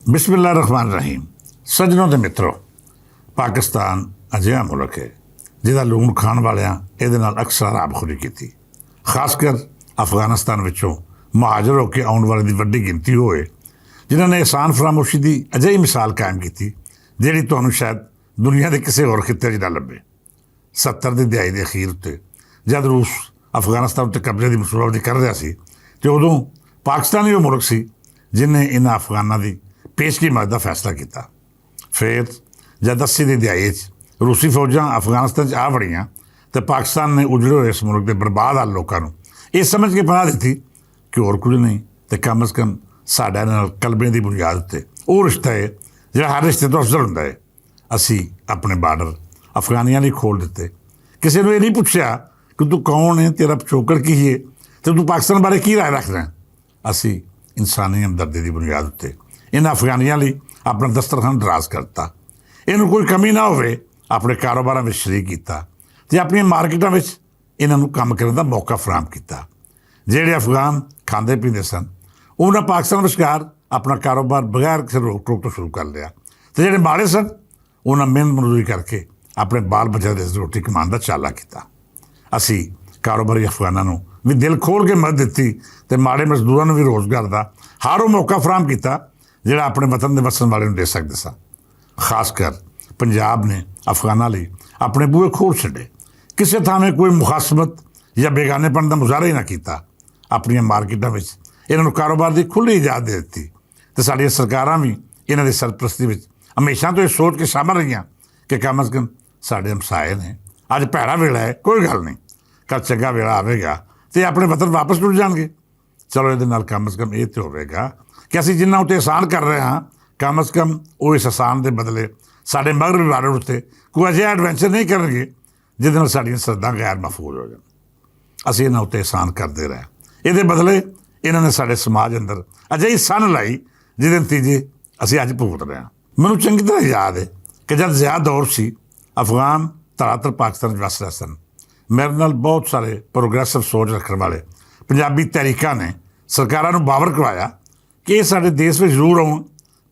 ਬਿਸਮਿਲ੍ਲਾਹਿਰ ਰਹਿਮਾਨਿਰ ਰਹੀਮ। ਸੱਜਣੋ ਤੇ ਮਿੱਤਰੋ, ਪਾਕਿਸਤਾਨ ਅਜਿਹਾ ਮੁਲਕ ਹੈ ਜਿਹਦਾ ਲੂਣ ਖਾਣ ਵਾਲਿਆਂ ਇਹਦੇ ਨਾਲ ਅਕਸਰ ਹਰਾਮਖੋਰੀ ਕੀਤੀ। ਖਾਸ ਕਰ ਅਫਗਾਨਿਸਤਾਨ ਵਿੱਚੋਂ ਮੁਹਾਜਰ ਹੋ ਕੇ ਆਉਣ ਵਾਲੇ ਦੀ ਵੱਡੀ ਗਿਣਤੀ ਹੋਏ ਜਿਨ੍ਹਾਂ ਨੇ ਇਹਸਾਨ ਫਰਾਮੋਸ਼ੀ ਦੀ ਅਜਿਹੀ ਮਿਸਾਲ ਕਾਇਮ ਕੀਤੀ ਜਿਹੜੀ ਤੁਹਾਨੂੰ ਸ਼ਾਇਦ ਦੁਨੀਆ ਦੇ ਕਿਸੇ ਹੋਰ ਖਿੱਤੇ 'ਚ ਨਾ ਲੱਭੇ। 70 ਦੀ ਦਿਹਾਈ ਦੇ ਅਖੀਰ ਉੱਤੇ ਜਦ ਰੂਸ ਅਫਗਾਨਿਸਤਾਨ ਉੱਤੇ ਕਬਜ਼ੇ ਦੀ ਮਨਸੂਬਾਬੰਦੀ ਕਰ ਰਿਹਾ ਸੀ ਅਤੇ ਉਦੋਂ ਪਾਕਿਸਤਾਨ ਹੀ ਉਹ ਮੁਲਕ ਸੀ ਜਿਹਨੇ ਇਹਨਾਂ ਅਫਗਾਨਾਂ ਦੀ ਪੇਸ਼ਗੀ ਮਦਦ ਦਾ ਫੈਸਲਾ ਕੀਤਾ। ਫਿਰ ਜਦ 80 ਦੀ ਦਿਹਾਈ 'ਚ ਰੂਸੀ ਫੌਜਾਂ ਅਫਗਾਨਿਸਤਾਨ 'ਚ ਆ ਵੜੀਆਂ ਤਾਂ ਪਾਕਿਸਤਾਨ ਨੇ ਉਜੜੇ ਹੋਏ ਇਸ ਮੁਲਕ ਦੇ ਬਰਬਾਦ ਹਾਲ ਲੋਕਾਂ ਨੂੰ ਇਹ ਸਮਝ ਕੇ ਪਨਾਹ ਦਿੱਤੀ ਕਿ ਹੋਰ ਕੁਝ ਨਹੀਂ ਤੇ ਕਮ ਅਜ਼ ਕਮ ਸਾਡੇ ਨਾਲ ਕਲਬੇ ਦੀ ਬੁਨਿਆਦ ਉੱਤੇ ਉਹ ਰਿਸ਼ਤਾ ਹੈ ਜਿਹੜਾ ਹਰ ਰਿਸ਼ਤੇ ਤੋਂ ਅਫਜ਼ਲ ਹੁੰਦਾ ਹੈ। ਅਸੀਂ ਆਪਣੇ ਬਾਰਡਰ ਅਫਗਾਨੀਆਂ ਲਈ ਖੋਲ੍ਹ ਦਿੱਤੇ। ਕਿਸੇ ਨੂੰ ਇਹ ਨਹੀਂ ਪੁੱਛਿਆ ਕਿ ਤੂੰ ਕੌਣ ਹੈ, ਤੇਰਾ ਪਿਛੋਕੜ ਕੀ ਹੈ ਅਤੇ ਤੂੰ ਪਾਕਿਸਤਾਨ ਬਾਰੇ ਕੀ ਰਾਏ ਰੱਖਦਾ। ਅਸੀਂ ਇਨਸਾਨੀ ਹਮਦਰਦੀ ਦੀ ਬੁਨਿਆਦ ਉੱਤੇ ਇਹਨਾਂ ਅਫਗਾਨੀਆਂ ਲਈ ਆਪਣਾ ਦਸਤਰਖਾਨ ਦਰਾਜ਼ ਕਰਤਾ। ਇਹਨੂੰ ਕੋਈ ਕਮੀ ਨਾ ਹੋਵੇ ਆਪਣੇ ਕਾਰੋਬਾਰਾਂ ਵਿੱਚ ਸ਼ਰੀਕ ਕੀਤਾ ਅਤੇ ਆਪਣੀਆਂ ਮਾਰਕੀਟਾਂ ਵਿੱਚ ਇਹਨਾਂ ਨੂੰ ਕੰਮ ਕਰਨ ਦਾ ਮੌਕਾ ਫਰਾਹਮ ਕੀਤਾ। ਜਿਹੜੇ ਅਫਗਾਨ ਖਾਂਦੇ ਪੀਂਦੇ ਸਨ ਉਹਨਾਂ ਪਾਕਿਸਤਾਨ ਵਿਚਕਾਰ ਆਪਣਾ ਕਾਰੋਬਾਰ ਬਗੈਰ ਕਿਸੇ ਰੋਕ ਟੋਕ ਤੋਂ ਸ਼ੁਰੂ ਕਰ ਲਿਆ ਅਤੇ ਜਿਹੜੇ ਮਾੜੇ ਸਨ ਉਹਨਾਂ ਮਿਹਨਤ ਮਜ਼ਦੂਰੀ ਕਰਕੇ ਆਪਣੇ ਬਾਲ ਬੱਚਿਆਂ ਦੇ ਰੋਟੀ ਕਮਾਉਣ ਦਾ ਚਾਲਾ ਕੀਤਾ। ਅਸੀਂ ਕਾਰੋਬਾਰੀ ਅਫਗਾਨਾਂ ਨੂੰ ਵੀ ਦਿਲ ਖੋਲ੍ਹ ਕੇ ਮਦਦ ਦਿੱਤੀ ਅਤੇ ਮਾੜੇ ਮਜ਼ਦੂਰਾਂ ਨੂੰ ਵੀ ਰੋਜ਼ਗਾਰ ਦਾ ਹਰ ਉਹ ਮੌਕਾ ਫਰਾਹਮ ਕੀਤਾ ਜਿਹੜਾ ਆਪਣੇ ਵਤਨ ਦੇ ਵਸਣ ਵਾਲੇ ਨੂੰ ਦੇ ਸਕਦੇ ਸਾਂ। ਖਾਸ ਕਰ ਪੰਜਾਬ ਨੇ ਅਫਗਾਨਾਂ ਲਈ ਆਪਣੇ ਬੂਹੇ ਖੋਲ੍ਹ ਛੱਡੇ। ਕਿਸੇ ਥਾਵੇਂ ਕੋਈ ਮੁਖਾਸਮਤ ਜਾਂ ਬੇਗਾਨੇਪਣ ਦਾ ਮੁਜ਼ਾਹਰਾ ਹੀ ਨਾ ਕੀਤਾ। ਆਪਣੀਆਂ ਮਾਰਕੀਟਾਂ ਵਿੱਚ ਇਹਨਾਂ ਨੂੰ ਕਾਰੋਬਾਰ ਦੀ ਖੁੱਲ੍ਹੀ ਇਜਾਜ਼ਤ ਦੇ ਦਿੱਤੀ ਅਤੇ ਸਾਡੀਆਂ ਸਰਕਾਰਾਂ ਵੀ ਇਹਨਾਂ ਦੀ ਸਰਪ੍ਰਸਤੀ ਵਿੱਚ ਹਮੇਸ਼ਾ ਤੋਂ ਇਹ ਸੋਚ ਕੇ ਸ਼ਾਮਲ ਰਹੀਆਂ ਕਿ ਕਮ ਅਜ਼ ਕਮ ਸਾਡੇ ਹਮਸਾਏ ਨੇ। ਅੱਜ ਭੈੜਾ ਵੇਲਾ ਹੈ, ਕੋਈ ਗੱਲ ਨਹੀਂ, ਕੱਲ੍ਹ ਚੰਗਾ ਵੇਲਾ ਆਵੇਗਾ ਅਤੇ ਆਪਣੇ ਵਤਨ ਵਾਪਸ ਟੁੱਟ ਜਾਣਗੇ। ਚਲੋ ਇਹਦੇ ਨਾਲ ਕਮ ਅਜ਼ ਕਮ ਇਹ ਤਾਂ ਹੋਵੇਗਾ ਕਿ ਅਸੀਂ ਜਿੰਨਾ ਉੱਤੇ ਅਹਿਸਾਨ ਕਰ ਰਹੇ ਹਾਂ ਕਮ ਅਜ਼ ਕਮ ਉਹ ਇਸ ਅਹਿਸਾਨ ਦੇ ਬਦਲੇ ਸਾਡੇ ਮਗਰਬੀ ਬਾਰਡਰ ਉੱਤੇ ਕੋਈ ਅਜਿਹਾ ਐਡਵੈਂਚਰ ਨਹੀਂ ਕਰਨਗੇ ਜਿਹਦੇ ਨਾਲ ਸਾਡੀਆਂ ਸਰਹੱਦਾਂ ਗੈਰ ਮਹਿਫੂਜ਼ ਹੋ ਜਾਣ। ਅਸੀਂ ਇਹਨਾਂ ਉੱਤੇ ਅਹਿਸਾਨ ਕਰਦੇ ਰਹੇ। ਇਹਦੇ ਬਦਲੇ ਇਹਨਾਂ ਨੇ ਸਾਡੇ ਸਮਾਜ ਅੰਦਰ ਅਜਿਹੀ ਸੰਨ ਲਾਈ ਜਿਹਦੇ ਨਤੀਜੇ ਅਸੀਂ ਅੱਜ ਭੁਗਤ ਰਹੇ ਹਾਂ। ਮੈਨੂੰ ਚੰਗੀ ਤਰ੍ਹਾਂ ਯਾਦ ਹੈ ਕਿ ਜਦ ਜ਼ਿਆ ਦੌਰ ਸੀ ਅਫਗਾਨ ਧਰਾਤਲ ਪਾਕਿਸਤਾਨ 'ਚ ਵਸ ਰਹੇ ਸਨ। ਮੇਰੇ ਨਾਲ ਬਹੁਤ ਸਾਰੇ ਪ੍ਰੋਗਰੈਸਿਵ ਸੋਚ ਰੱਖਣ ਵਾਲੇ ਪੰਜਾਬੀ ਤਹਿਰੀਕਾਂ ਨੇ ਸਰਕਾਰਾਂ ਨੂੰ ਬਾਵਰ ਕਰਵਾਇਆ ਕਿ ਇਹ ਸਾਡੇ ਦੇਸ਼ ਵਿੱਚ ਜ਼ਰੂਰ ਆਉਣ।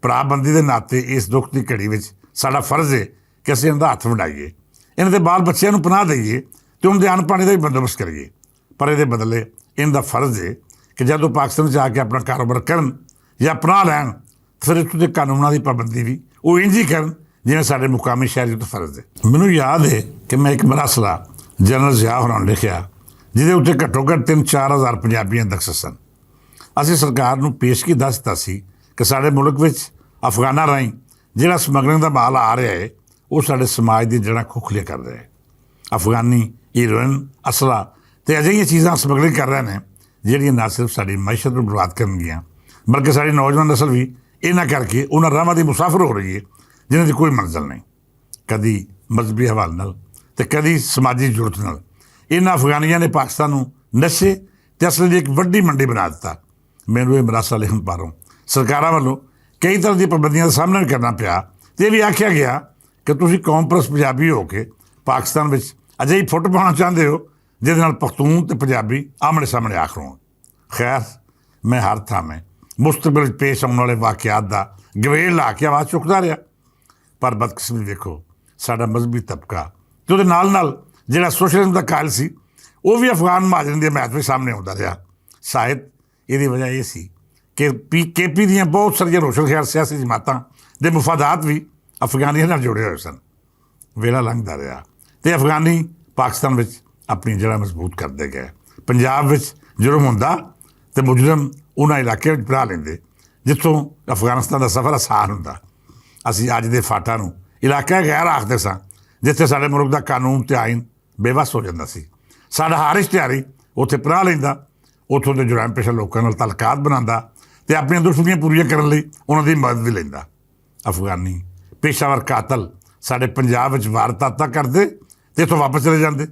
ਭਰਾਬੰਦੀ ਦੇ ਨਾਤੇ ਇਸ ਦੁੱਖ ਦੀ ਘੜੀ ਵਿੱਚ ਸਾਡਾ ਫਰਜ਼ ਹੈ ਕਿ ਅਸੀਂ ਇਹਨਾਂ ਦਾ ਹੱਥ ਵੰਡਾਈਏ, ਇਹਨਾਂ ਦੇ ਬਾਲ ਬੱਚਿਆਂ ਨੂੰ ਪਨਾਹ ਦੇਈਏ ਅਤੇ ਉਹਨਾਂ ਦੇ ਅੰਨ ਪਾਣੀ ਦਾ ਵੀ ਬੰਦੋਬਸਤ ਕਰੀਏ। ਪਰ ਇਹਦੇ ਬਦਲੇ ਇਹਨਾਂ ਦਾ ਫਰਜ਼ ਹੈ ਕਿ ਜਦੋਂ ਪਾਕਿਸਤਾਨ 'ਚ ਆ ਕੇ ਆਪਣਾ ਕਾਰੋਬਾਰ ਕਰਨ ਜਾਂ ਪਨਾਹ ਲੈਣ ਫਿਰ ਇੱਥੋਂ ਦੇ ਕਾਨੂੰਨਾਂ ਦੀ ਪਾਬੰਦੀ ਵੀ ਉਹ ਇੰਝ ਹੀ ਕਰਨ ਜਿਵੇਂ ਸਾਡੇ ਮੁਕਾਮੀ ਸ਼ਹਿਰੀ ਤੋਂ ਫਰਜ਼ ਹੈ। ਮੈਨੂੰ ਯਾਦ ਹੈ ਕਿ ਮੈਂ ਇੱਕ ਮਰਾਸਲਾ ਜਨਰਲ ਜ਼ਿਆ ਹੋਰਾਂ ਨੂੰ ਲਿਖਿਆ ਜਿਹਦੇ ਉੱਤੇ ਘੱਟੋ ਘੱਟ 3-4 ਹਜ਼ਾਰ ਪੰਜਾਬੀਆਂ ਦਸਤਖਤ ਸਨ। ਅਸੀਂ ਸਰਕਾਰ ਨੂੰ ਪੇਸ਼ਗੀ ਦੱਸ ਦਿੱਤਾ ਸੀ ਕਿ ਸਾਡੇ ਮੁਲਕ ਵਿੱਚ ਅਫਗਾਨਾਂ ਰਾਹੀਂ ਜਿਹੜਾ ਸਮਗਲਿੰਗ ਦਾ ਮਾਲ ਆ ਰਿਹਾ ਹੈ ਉਹ ਸਾਡੇ ਸਮਾਜ ਦੀ ਜੜ੍ਹਾਂ ਖੋਖਲੀਆਂ ਕਰ ਰਿਹਾ ਹੈ। ਅਫਗਾਨੀ ਹੀਰੋਇਨ, ਅਸਲਾ ਅਤੇ ਅਜਿਹੀਆਂ ਚੀਜ਼ਾਂ ਸਮਗਲਿੰਗ ਕਰ ਰਹੇ ਨੇ ਜਿਹੜੀਆਂ ਨਾ ਸਿਰਫ ਸਾਡੀ ਮਈਸ਼ਤ ਨੂੰ ਬਰਬਾਦ ਕਰਨਗੀਆਂ ਬਲਕਿ ਸਾਡੀ ਨੌਜਵਾਨ ਨਸਲ ਵੀ ਇਹਨਾਂ ਕਰਕੇ ਉਹਨਾਂ ਰਾਹਾਂ ਦੀ ਮੁਸਾਫਰ ਹੋ ਰਹੀ ਹੈ ਜਿਹਨਾਂ ਦੀ ਕੋਈ ਮੰਜ਼ਿਲ ਨਹੀਂ। ਕਦੀ ਮਜ਼ਹਬੀ ਹਵਾਲੇ ਨਾਲ ਅਤੇ ਕਦੀ ਸਮਾਜੀ ਜ਼ਰੂਰਤ ਨਾਲ ਇਹਨਾਂ ਅਫਗਾਨੀਆਂ ਨੇ ਪਾਕਿਸਤਾਨ ਨੂੰ ਨਸ਼ੇ ਅਤੇ ਅਸਲ ਦੀ ਇੱਕ ਵੱਡੀ ਮੰਡੀ ਬਣਾ ਦਿੱਤਾ। ਮੈਨੂੰ ਇਹ ਮਰਾਸਾ ਲਿਖਣ ਪਾਰੋਂ ਸਰਕਾਰਾਂ ਵੱਲੋਂ ਕਈ ਤਰ੍ਹਾਂ ਦੀਆਂ ਪਾਬੰਦੀਆਂ ਦਾ ਸਾਹਮਣਾ ਵੀ ਕਰਨਾ ਪਿਆ ਅਤੇ ਇਹ ਵੀ ਆਖਿਆ ਗਿਆ ਕਿ ਤੁਸੀਂ ਕੌਮ ਪ੍ਰਸਤ ਪੰਜਾਬੀ ਹੋ ਕੇ ਪਾਕਿਸਤਾਨ ਵਿੱਚ ਅਜਿਹੀ ਫੁੱਟ ਪਾਉਣਾ ਚਾਹੁੰਦੇ ਹੋ ਜਿਹਦੇ ਨਾਲ ਪਖਤੂਨ ਅਤੇ ਪੰਜਾਬੀ ਆਮਣੇ ਸਾਹਮਣੇ ਆਖਰ ਹੋਣ। ਖੈਰ, ਮੈਂ ਹਰ ਥਾਵੇਂ ਮੁਸਤਕਬਲ ਵਿੱਚ ਪੇਸ਼ ਆਉਣ ਵਾਲੇ ਵਾਕਿਆਤ ਦਾ ਗਵੇੜ ਲਾ ਕੇ ਆਵਾਜ਼ ਚੁੱਕਦਾ ਰਿਹਾ। ਪਰ ਬਦਕਿਸਮਤੀ ਦੇਖੋ, ਸਾਡਾ ਮਜ਼ਹਬੀ ਤਬਕਾ ਅਤੇ ਉਹਦੇ ਨਾਲ ਨਾਲ ਜਿਹੜਾ ਸੋਸ਼ਲਿਜ਼ਮ ਦਾ ਕਾਇਲ ਸੀ ਉਹ ਵੀ ਅਫਗਾਨ ਮਹਾਜਰਨ ਦੀ ਹਮਾਇਤ ਵਿੱਚ ਸਾਹਮਣੇ ਆਉਂਦਾ ਰਿਹਾ। ਸ਼ਾਇਦ ਇਹਦੀ ਵਜ੍ਹਾ ਇਹ ਸੀ ਕਿ KP ਦੀਆਂ ਬਹੁਤ ਸਾਰੀਆਂ ਰੋਸ਼ਨ ਖਿਆਲ ਸਿਆਸੀ ਜਮਾਤਾਂ ਦੇ ਮੁਫਾਦਾਤ ਵੀ ਅਫਗਾਨੀਆਂ ਨਾਲ ਜੁੜੇ ਹੋਏ ਸਨ। ਵੇਲਾ ਲੰਘਦਾ ਰਿਹਾ ਅਤੇ ਅਫਗਾਨੀ ਪਾਕਿਸਤਾਨ ਵਿੱਚ ਆਪਣੀ ਜੜ੍ਹਾਂ ਮਜ਼ਬੂਤ ਕਰਦੇ ਗਏ। ਪੰਜਾਬ ਵਿੱਚ ਜੁਰਮ ਹੁੰਦਾ ਅਤੇ ਮੁਜਰਮ ਉਹਨਾਂ ਇਲਾਕਿਆਂ ਵਿੱਚ ਪਨਾਹ ਲੈਂਦੇ ਜਿੱਥੋਂ ਅਫਗਾਨਿਸਤਾਨ ਦਾ ਸਫ਼ਰ ਆਸਾਨ ਹੁੰਦਾ। ਅਸੀਂ ਅੱਜ ਦੇ ਫਾਟਾਂ ਨੂੰ ਇਲਾਕਾ ਗੈਰ ਆਖਦੇ ਸਾਂ ਜਿੱਥੇ ਸਾਡੇ ਮੁਲਕ ਦਾ ਕਾਨੂੰਨ ਅਤੇ ਆਈਨ ਬੇਵੱਸ ਹੋ ਜਾਂਦਾ ਸੀ। ਸਾਡਾ ਹਰ ਇਸ਼ਤਿਹਾਰੀ ਉੱਥੇ ਪਨਾਹ ਲੈਂਦਾ, ਉੱਥੋਂ ਦੇ ਜੁਰਾਇਮ ਪੇਸ਼ਾ ਲੋਕਾਂ ਨਾਲ ਤਾਲੁਕਾਤ ਬਣਾਉਂਦਾ ਅਤੇ ਆਪਣੀਆਂ ਦੁਸ਼ਮਣੀਆਂ ਪੂਰੀਆਂ ਕਰਨ ਲਈ ਉਹਨਾਂ ਦੀ ਮਦਦ ਵੀ ਲੈਂਦਾ। ਅਫਗਾਨੀ ਪੇਸ਼ਾਵਰ ਕਾਤਲ ਸਾਡੇ ਪੰਜਾਬ ਵਿੱਚ ਵਾਰਦਾਤਾਂ ਕਰਦੇ ਅਤੇ ਇੱਥੋਂ ਵਾਪਸ ਚਲੇ ਜਾਂਦੇ।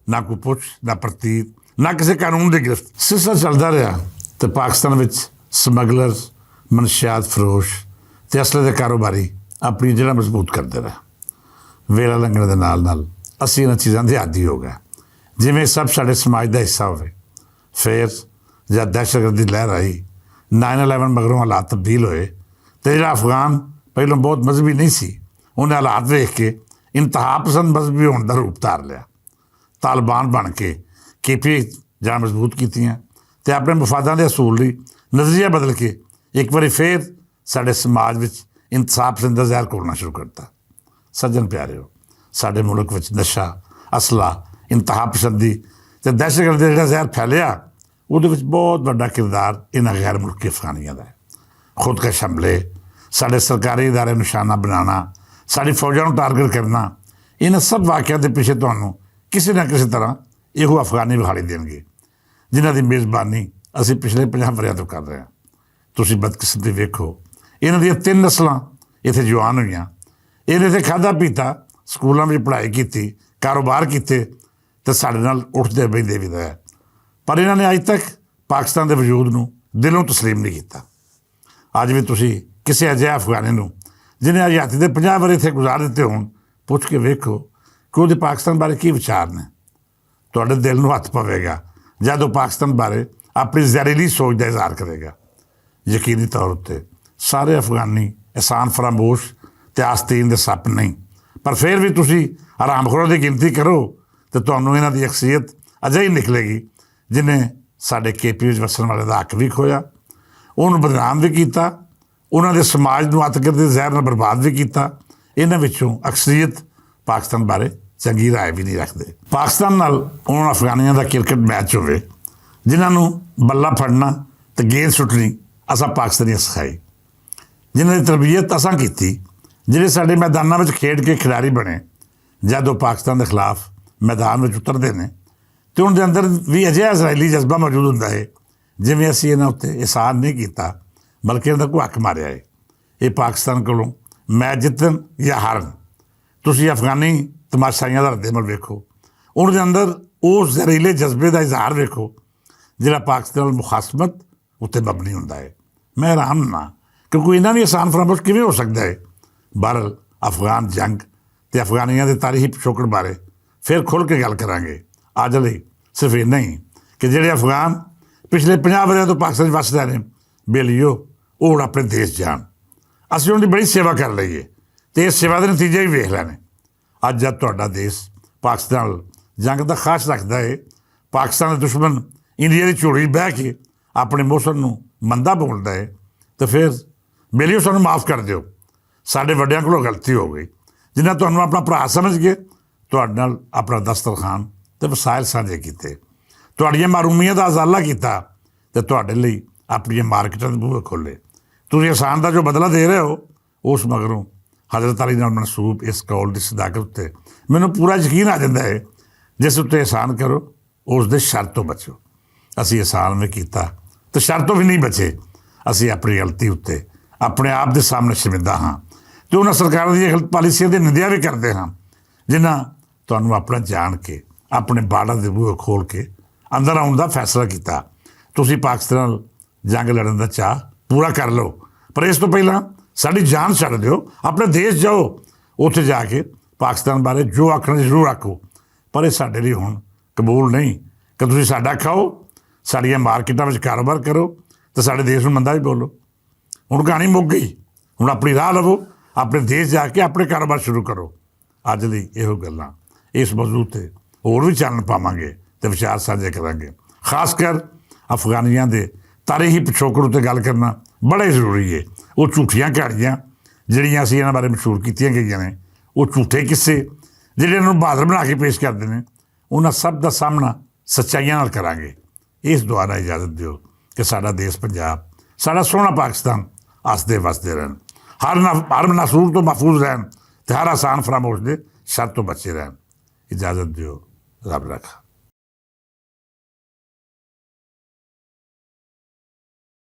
ਨਾ ਕੋਈ ਪੁੱਛ, ਨਾ ਪ੍ਰਤੀਤ, ਨਾ ਕਿਸੇ ਕਾਨੂੰਨ ਦੀ ਗ੍ਰਿਫਤ। ਸਿਲਸਿਲਾ ਚੱਲਦਾ ਰਿਹਾ ਅਤੇ ਪਾਕਿਸਤਾਨ ਵਿੱਚ ਸਮਗਲਰ, ਮਨਸ਼ਿਆਤ ਫਰੋਸ਼ ਅਤੇ ਅਸਲੇ ਦੇ ਕਾਰੋਬਾਰੀ ਆਪਣੀ ਜੜ੍ਹਾਂ ਮਜ਼ਬੂਤ ਕਰਦੇ ਰਹੇ। ਵੇਲਾ ਲੰਘਣ ਦੇ ਨਾਲ ਨਾਲ ਅਸੀਂ ਇਹਨਾਂ ਚੀਜ਼ਾਂ ਦੇ ਆਦੀ ਹੋ ਗਏ ਜਿਵੇਂ ਸਭ ਸਾਡੇ ਸਮਾਜ ਦਾ ਹਿੱਸਾ ਹੋਵੇ। ਫਿਰ ਜਦ ਦਹਿਸ਼ਤਗਰਦੀ ਲਹਿਰ ਆਈ, 9/11 ਮਗਰੋਂ ਹਾਲਾਤ ਤਬਦੀਲ ਹੋਏ ਤੇ ਜਿਹੜਾ ਅਫਗਾਨ ਪਹਿਲਾਂ ਬਹੁਤ ਮਜ਼ਹਬੀ ਨਹੀਂ ਸੀ, ਉਹਨੇ ਹਾਲਾਤ ਵੇਖ ਕੇ ਇੰਤਹਾ ਪਸੰਦ ਮਜ਼ਹਬੀ ਹੋਣ ਦਾ ਰੂਪ ਧਾਰ ਲਿਆ। ਤਾਲਿਬਾਨ ਬਣ ਕੇ KPI ਜਾਂ ਮਜ਼ਬੂਤ ਕੀਤੀਆਂ ਅਤੇ ਆਪਣੇ ਮਫਾਦਾਂ ਦੇ ਅਸੂਲ ਲਈ ਨਜ਼ਰੀਆ ਬਦਲ ਕੇ ਇੱਕ ਵਾਰੀ ਫਿਰ ਸਾਡੇ ਸਮਾਜ ਵਿੱਚ ਇੰਤਸਾਫ ਪਸੰਦ ਦਾ ਜ਼ਹਿਰ ਘੋਲਣਾ ਸ਼ੁਰੂ ਕਰਤਾ। ਸੱਜਣ ਪਿਆਰਿਓ, ਸਾਡੇ ਮੁਲਕ ਵਿੱਚ ਨਸ਼ਾ, ਅਸਲਾ, ਇੰਤਹਾ ਪਸੰਦੀ ਅਤੇ ਦਹਿਸ਼ਤਗਰਦੀ ਦਾ ਜਿਹੜਾ ਜ਼ਹਿਰ ਫੈਲਿਆ, ਉਹਦੇ ਵਿੱਚ ਬਹੁਤ ਵੱਡਾ ਕਿਰਦਾਰ ਇਹਨਾਂ ਗੈਰ ਮੁਲਕੀ ਅਫਗਾਨੀਆਂ ਦਾ ਹੈ। ਖੁਦਕਸ਼ ਹਮਲੇ, ਸਾਡੇ ਸਰਕਾਰੀ ਇਦਾਰੇ ਨਿਸ਼ਾਨਾ ਬਣਾਉਣਾ, ਸਾਡੀ ਫੌਜਾਂ ਨੂੰ ਟਾਰਗੇਟ ਕਰਨਾ, ਇਹਨਾਂ ਸਭ ਵਾਕਿਆਂ ਦੇ ਪਿੱਛੇ ਤੁਹਾਨੂੰ ਕਿਸੇ ਨਾ ਕਿਸੇ ਤਰ੍ਹਾਂ ਇਹੋ ਅਫਗਾਨੀ ਵਿਖਾਲੀ ਦੇਣਗੇ, ਜਿਨ੍ਹਾਂ ਦੀ ਮੇਜ਼ਬਾਨੀ ਅਸੀਂ ਪਿਛਲੇ 50 ਵਰ੍ਹਿਆਂ ਤੋਂ ਕਰ ਰਹੇ ਹਾਂ। ਤੁਸੀਂ ਬਦਕਿਸਮਤੀ ਵੇਖੋ, ਇਹਨਾਂ ਦੀਆਂ 3 ਨਸਲਾਂ ਇੱਥੇ ਜਵਾਨ ਹੋਈਆਂ। ਇਹਨੇ ਇੱਥੇ ਖਾਧਾ ਪੀਤਾ, ਸਕੂਲਾਂ ਵਿੱਚ ਪੜ੍ਹਾਈ ਕੀਤੀ, ਕਾਰੋਬਾਰ ਕੀਤੇ ਅਤੇ ਸਾਡੇ ਨਾਲ ਉੱਠਦੇ ਬਹਿੰਦੇ ਵੀ ਰਹੇ, ਪਰ ਇਹਨਾਂ ਨੇ ਅੱਜ ਤੱਕ ਪਾਕਿਸਤਾਨ ਦੇ ਵਜੂਦ ਨੂੰ ਦਿਲੋਂ ਤਸਲੀਮ ਨਹੀਂ ਕੀਤਾ। ਅੱਜ ਵੀ ਤੁਸੀਂ ਕਿਸੇ ਅਜਿਹੇ ਅਫਗਾਨੀ ਨੂੰ ਜਿਹਨੇ ਆਜ਼ਾਦੀ ਦੇ 50 ਵਰ੍ਹੇ ਇੱਥੇ ਗੁਜ਼ਾਰ ਦਿੱਤੇ ਹੋਣ, ਪੁੱਛ ਕੇ ਵੇਖੋ ਕਿ ਉਹਦੇ ਪਾਕਿਸਤਾਨ ਬਾਰੇ ਕੀ ਵਿਚਾਰ ਨੇ। ਤੁਹਾਡੇ ਦਿਲ ਨੂੰ ਹੱਥ ਪਵੇਗਾ ਜਦ ਉਹ ਪਾਕਿਸਤਾਨ ਬਾਰੇ ਆਪਣੀ ਜ਼ਹਿਰੀਲੀ ਸੋਚ ਦਾ ਇਜ਼ਹਾਰ ਕਰੇਗਾ। ਯਕੀਨੀ ਤੌਰ ਉੱਤੇ ਸਾਰੇ ਅਫਗਾਨੀ ਅਹਿਸਾਨ ਫਰਾਮੋਸ਼ ਅਤੇ ਆਸਤੀਨ ਦੇ ਸੱਪ ਨਹੀਂ, ਪਰ ਫਿਰ ਵੀ ਤੁਸੀਂ ਹਰਾਮਖੋਰਾਂ ਦੀ ਗਿਣਤੀ ਕਰੋ ਅਤੇ ਤੁਹਾਨੂੰ ਇਹਨਾਂ ਦੀ ਅਕਸੀਅਤ ਅਜਿਹੀ ਨਿਕਲੇਗੀ ਜਿਹਨੇ ਸਾਡੇ KPI ਵਿੱਚ ਵਸਣ ਵਾਲੇ ਦਾ ਹੱਕ ਵੀ ਖੋਇਆ, ਉਹਨੂੰ ਬਦਨਾਮ ਵੀ ਕੀਤਾ, ਉਹਨਾਂ ਦੇ ਸਮਾਜ ਨੂੰ ਅੱਤਗਰਦੀ ਦੇ ਜ਼ਹਿਰ ਨਾਲ ਬਰਬਾਦ ਵੀ ਕੀਤਾ। ਇਹਨਾਂ ਵਿੱਚੋਂ ਅਕਸਰੀਅਤ ਪਾਕਿਸਤਾਨ ਬਾਰੇ ਚੰਗੀ ਰਾਏ ਵੀ ਨਹੀਂ ਰੱਖਦੇ। ਪਾਕਿਸਤਾਨ ਨਾਲ ਉਹਨਾਂ ਅਫਗਾਨੀਆਂ ਦਾ ਕ੍ਰਿਕਟ ਮੈਚ ਹੋਵੇ ਜਿਨ੍ਹਾਂ ਨੂੰ ਬੱਲਾ ਫੜਨਾ ਅਤੇ ਗੇਂਦ ਸੁੱਟਣੀ ਅਸਾਂ ਪਾਕਿਸਤਾਨੀਆਂ ਸਿਖਾਈ, ਜਿਨ੍ਹਾਂ ਦੀ ਤਰਬੀਅਤ ਅਸਾਂ ਕੀਤੀ, ਜਿਹੜੇ ਸਾਡੇ ਮੈਦਾਨਾਂ ਵਿੱਚ ਖੇਡ ਕੇ ਖਿਡਾਰੀ ਬਣੇ। ਜਦ ਉਹ ਪਾਕਿਸਤਾਨ ਦੇ ਖਿਲਾਫ ਮੈਦਾਨ ਵਿੱਚ ਉਤਰਦੇ ਨੇ ਅਤੇ ਉਹਨਾਂ ਦੇ ਅੰਦਰ ਵੀ ਅਜਿਹਾ ਇਜ਼ਰਾਈਲੀ ਜਜ਼ਬਾ ਮੌਜੂਦ ਹੁੰਦਾ ਹੈ ਜਿਵੇਂ ਅਸੀਂ ਇਹਨਾਂ ਉੱਤੇ ਅਹਿਸਾਨ ਨਹੀਂ ਕੀਤਾ, ਬਲਕਿ ਇਹਨਾਂ ਦਾ ਕੋਈ ਹੱਕ ਮਾਰਿਆ ਹੈ। ਇਹ ਪਾਕਿਸਤਾਨ ਕੋਲੋਂ ਮੈਚ ਜਿੱਤਣ ਜਾਂ ਹਾਰਨ, ਤੁਸੀਂ ਅਫਗਾਨੀ ਤਮਾਸ਼ਾਈਆਂ ਦਾ ਰੱਦੇ-ਅਮਲ ਵੇਖੋ, ਉਹਨਾਂ ਦੇ ਅੰਦਰ ਉਸ ਜ਼ਹਿਰੀਲੇ ਜਜ਼ਬੇ ਦਾ ਇਜ਼ਹਾਰ ਵੇਖੋ ਜਿਹੜਾ ਪਾਕਿਸਤਾਨ ਨਾਲ ਮੁਖਾਸਮਤ ਉੱਤੇ ਮਬਨੀ ਹੁੰਦਾ ਹੈ। ਮੈਂ ਹੈਰਾਨ ਨਾ ਕਿਉਂਕਿ ਇਹਨਾਂ ਵੀ ਆਸਾਨ ਫਰਾਮੋਸ਼ ਕਿਵੇਂ ਹੋ ਸਕਦਾ ਹੈ। ਬਹਰਹਾਲ ਅਫਗਾਨ ਜੰਗ ਅਤੇ ਅਫਗਾਨੀਆਂ ਦੇ ਤਾਰੀਖੀ ਪਿਛੋਕੜ ਬਾਰੇ ਫਿਰ ਖੁੱਲ੍ਹ ਕੇ ਗੱਲ ਕਰਾਂਗੇ। ਅੱਜ ਲਈ ਸਿਰਫ ਇੰਨਾ ਹੀ ਕਿ ਜਿਹੜੇ ਅਫਗਾਨ ਪਿਛਲੇ 50 ਵਰ੍ਹਿਆਂ ਤੋਂ ਪਾਕਿਸਤਾਨ 'ਚ ਵੱਸ ਰਹੇ ਨੇ, ਬੇਲੀਓ ਉਹ ਹੁਣ ਆਪਣੇ ਦੇਸ਼ ਜਾਣ। ਅਸੀਂ ਉਹਨਾਂ ਦੀ ਬੜੀ ਸੇਵਾ ਕਰ ਲਈਏ ਅਤੇ ਇਸ ਸੇਵਾ ਦੇ ਨਤੀਜੇ ਵੀ ਵੇਖ ਲੈਣੇ। ਅੱਜ ਜਦ ਤੁਹਾਡਾ ਦੇਸ਼ ਪਾਕਿਸਤਾਨ ਨਾਲ ਜੰਗ ਦਾ ਖਾਸ਼ ਰੱਖਦਾ ਹੈ, ਪਾਕਿਸਤਾਨ ਦੇ ਦੁਸ਼ਮਣ ਇੰਡੀਆ ਦੀ ਝੋਲੀ ਬਹਿ ਕੇ ਆਪਣੇ ਮੌਸਮ ਨੂੰ ਮੰਦਾ ਬੋਲਦਾ ਹੈ, ਤਾਂ ਫਿਰ ਬੇਲੀਓ ਸਾਨੂੰ ਮਾਫ਼ ਕਰ ਦਿਓ। ਸਾਡੇ ਵੱਡਿਆਂ ਕੋਲੋਂ ਗਲਤੀ ਹੋ ਗਈ, ਜਿਨ੍ਹਾਂ ਤੁਹਾਨੂੰ ਆਪਣਾ ਭਰਾ ਸਮਝ ਕੇ ਤੁਹਾਡੇ ਨਾਲ ਆਪਣਾ ਦਸਤਰਖਾਨ ਅਤੇ ਵਸਾਇਲ ਸਾਂਝੇ ਕੀਤੇ, ਤੁਹਾਡੀਆਂ ਮਾਰੂਮੀਆਂ ਦਾ ਅਜ਼ਾਲਾ ਕੀਤਾ ਅਤੇ ਤੁਹਾਡੇ ਲਈ ਆਪਣੀਆਂ ਮਾਰਕੀਟਾਂ ਦੇ ਬੂਹੇ ਖੋਲ੍ਹੇ। ਤੁਸੀਂ ਅਹਿਸਾਨ ਦਾ ਜੋ ਬਦਲਾ ਦੇ ਰਹੇ ਹੋ, ਉਸ ਮਗਰੋਂ ਹਜ਼ਰਤ ਅਲੀ ਨਾਲ ਮਨਸੂਬ ਇਸ ਕੌਲ ਦੀ ਸਦਾਕਤ ਉੱਤੇ ਮੈਨੂੰ ਪੂਰਾ ਯਕੀਨ ਆ ਜਾਂਦਾ ਹੈ, ਜਿਸ ਉੱਤੇ ਅਹਿਸਾਨ ਕਰੋ ਉਸ ਦੇ ਸ਼ਰ ਤੋਂ ਬਚੋ। ਅਸੀਂ ਅਹਿਸਾਨ ਵੀ ਕੀਤਾ ਅਤੇ ਸ਼ਰ ਤੋਂ ਵੀ ਨਹੀਂ ਬਚੇ। ਅਸੀਂ ਆਪਣੀ ਗਲਤੀ ਉੱਤੇ ਆਪਣੇ ਆਪ ਦੇ ਸਾਹਮਣੇ ਸ਼ਰਮਿੰਦਾ ਹਾਂ ਅਤੇ ਉਹਨਾਂ ਸਰਕਾਰਾਂ ਦੀਆਂ ਗਲਤ ਪਾਲਿਸੀਆਂ ਦੀ ਨਿੰਦਿਆ ਵੀ ਕਰਦੇ ਹਾਂ, ਜਿਨ੍ਹਾਂ ਤੁਹਾਨੂੰ ਆਪਣਾ ਜਾਣ ਕੇ ਆਪਣੇ ਬਾਰਡਰ ਦੇ ਬੂਹੇ ਖੋਲ੍ਹ ਕੇ ਅੰਦਰ ਆਉਣ ਦਾ ਫੈਸਲਾ ਕੀਤਾ। ਤੁਸੀਂ ਪਾਕਿਸਤਾਨ ਨਾਲ ਜੰਗ ਲੜਨ ਦਾ ਚਾਅ ਪੂਰਾ ਕਰ ਲਓ, ਪਰ ਇਸ ਤੋਂ ਪਹਿਲਾਂ ਸਾਡੀ ਜਾਨ ਛੱਡ ਦਿਓ, ਆਪਣੇ ਦੇਸ਼ ਜਾਓ, ਉੱਥੇ ਜਾ ਕੇ ਪਾਕਿਸਤਾਨ ਬਾਰੇ ਜੋ ਆਖਣਾ ਜ਼ਰੂਰ ਆਖੋ, ਪਰ ਇਹ ਸਾਡੇ ਲਈ ਹੁਣ ਕਬੂਲ ਨਹੀਂ ਕਿ ਤੁਸੀਂ ਸਾਡਾ ਖਾਓ, ਸਾਡੀਆਂ ਮਾਰਕੀਟਾਂ ਵਿੱਚ ਕਾਰੋਬਾਰ ਕਰੋ ਅਤੇ ਸਾਡੇ ਦੇਸ਼ ਨੂੰ ਮੰਦਾ ਵੀ ਬੋਲੋ। ਹੁਣ ਕਹਾਣੀ ਮੁੱਕ ਗਈ, ਹੁਣ ਆਪਣੀ ਰਾਹ ਲਵੋ, ਆਪਣੇ ਦੇਸ਼ ਜਾ ਕੇ ਆਪਣੇ ਕਾਰੋਬਾਰ ਸ਼ੁਰੂ ਕਰੋ। ਅੱਜ ਲਈ ਇਹੋ ਗੱਲਾਂ ਇਸ ਮੌਜੂਦ 'ਤੇ ਹੋਰ ਵੀ ਚਾਨਣ ਪਾਵਾਂਗੇ ਅਤੇ ਵਿਚਾਰ ਸਾਂਝੇ ਕਰਾਂਗੇ। ਖਾਸ ਕਰ ਅਫਗਾਨੀਆਂ ਦੇ ਤਾਰੀਖੀ ਪਿਛੋਕੜ ਉੱਤੇ ਗੱਲ ਕਰਨਾ ਬੜਾ ਹੀ ਜ਼ਰੂਰੀ ਹੈ। ਉਹ ਝੂਠੀਆਂ ਕਹਾਣੀਆਂ ਜਿਹੜੀਆਂ ਅਸੀਂ ਇਹਨਾਂ ਬਾਰੇ ਮਸ਼ਹੂਰ ਕੀਤੀਆਂ ਗਈਆਂ ਨੇ, ਉਹ ਝੂਠੇ ਕਿੱਸੇ ਜਿਹੜੇ ਇਹਨਾਂ ਨੂੰ ਬਹਾਦਰ ਬਣਾ ਕੇ ਪੇਸ਼ ਕਰਦੇ ਨੇ, ਉਹਨਾਂ ਸਭ ਦਾ ਸਾਹਮਣਾ ਸੱਚਾਈਆਂ ਨਾਲ ਕਰਾਂਗੇ। ਇਸ ਦੁਆ ਨਾਲ ਇਜਾਜ਼ਤ ਦਿਓ ਕਿ ਸਾਡਾ ਦੇਸ਼ ਪੰਜਾਬ, ਸਾਡਾ ਸੋਹਣਾ ਪਾਕਿਸਤਾਨ ਹੱਸਦੇ ਵਸਦੇ ਰਹਿਣ, ਹਰ ਨਸੂਰ ਤੋਂ ਮਹਿਫੂਜ਼ ਰਹਿਣ ਅਤੇ ਹਰ ਆਸਾਨ ਫਰਾਮੋਸ਼ ਦੇ ਸ਼ਰ ਤੋਂ ਬਚੇ ਰਹਿਣ। ਇਜਾਜ਼ਤ ਦਿਓ, ਰੱਬ ਰੱਖਾ।